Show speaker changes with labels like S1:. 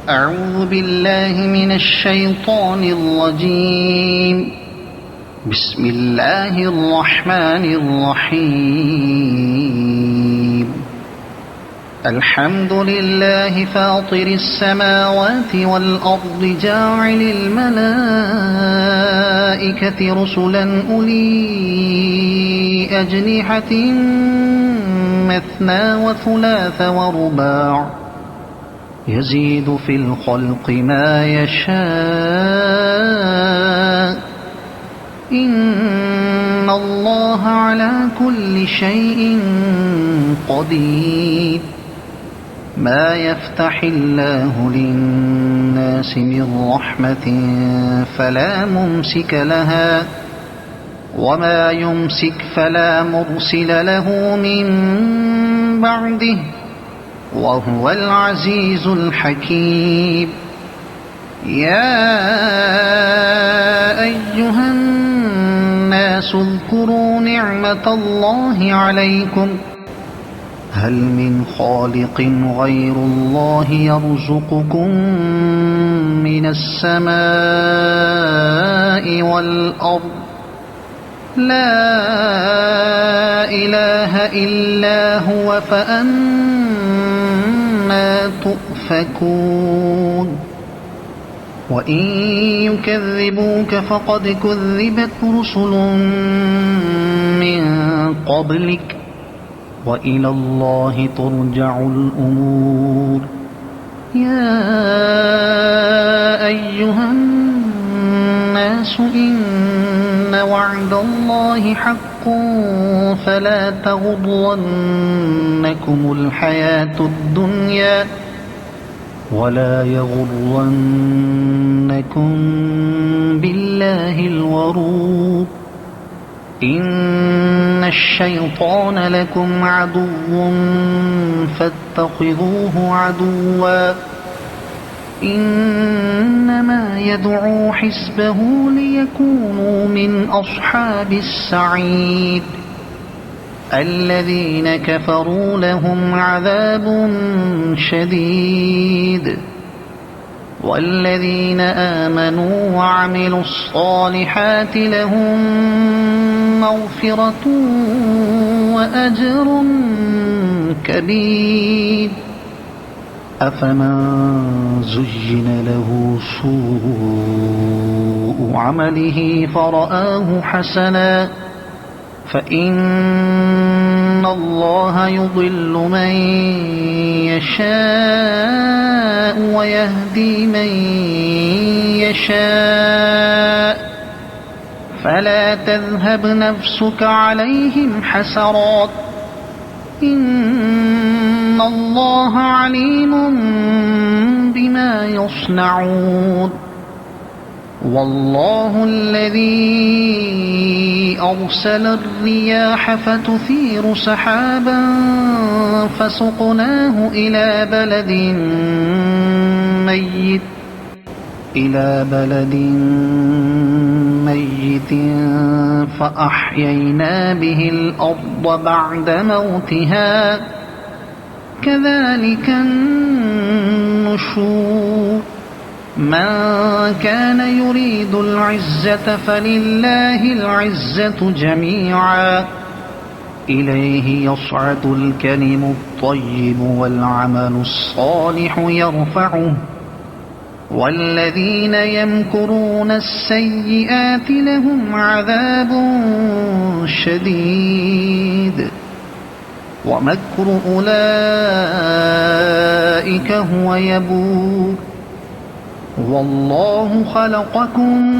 S1: أعوذ بالله من الشيطان الرجيم. بسم الله الرحمن الرحيم. الحمد لله فاطر السماوات والأرض جاعل الملائكة رسلا أولي أجنحة مثنى وثلاث ورباع يزيد في الخلق ما يشاء إن الله على كل شيء قدير. ما يفتح الله للناس من رحمة فلا ممسك لها وما يمسك فلا مرسل له من بعده وهو العزيز الحكيم. يا أيها الناس اذكروا نعمة الله عليكم هل من خالق غير الله يرزقكم من السماء والأرض لا إله إلا هو فأنى تؤفكون. وإن يكذبوك فقد كذبت رسل من قبلك وإلى الله ترجع الأمور. يا أيها الناس إن وعد الله حق فلا تغرنكم الحياة الدنيا ولا يغرنكم بالله الغرور. إن الشيطان لكم عدو فاتخذوه عدوا إنما يدعو حزبه ليكونوا من أصحاب السعير. الذين كفروا لهم عذاب شديد والذين آمنوا وعملوا الصالحات لهم مغفرة وأجر كبير. أفمن زين له سوء عمله فرآه حسنا فإن الله يضل من يشاء ويهدي من يشاء فلا تذهب نفسك عليهم حسرات إن الله عليم بما يصنعون. والله الذي أرسل الرياح فتثير سحابا فسقناه إلى بلد ميت فأحيينا به الأرض بعد موتها كذلك النشور. من كان يريد العزة فلله العزة جميعا إليه يصعد الكلم الطيب والعمل الصالح يرفعه والذين يمكرون السيئات لهم عذاب شديد ومكر أولئك هو يبور. والله خلقكم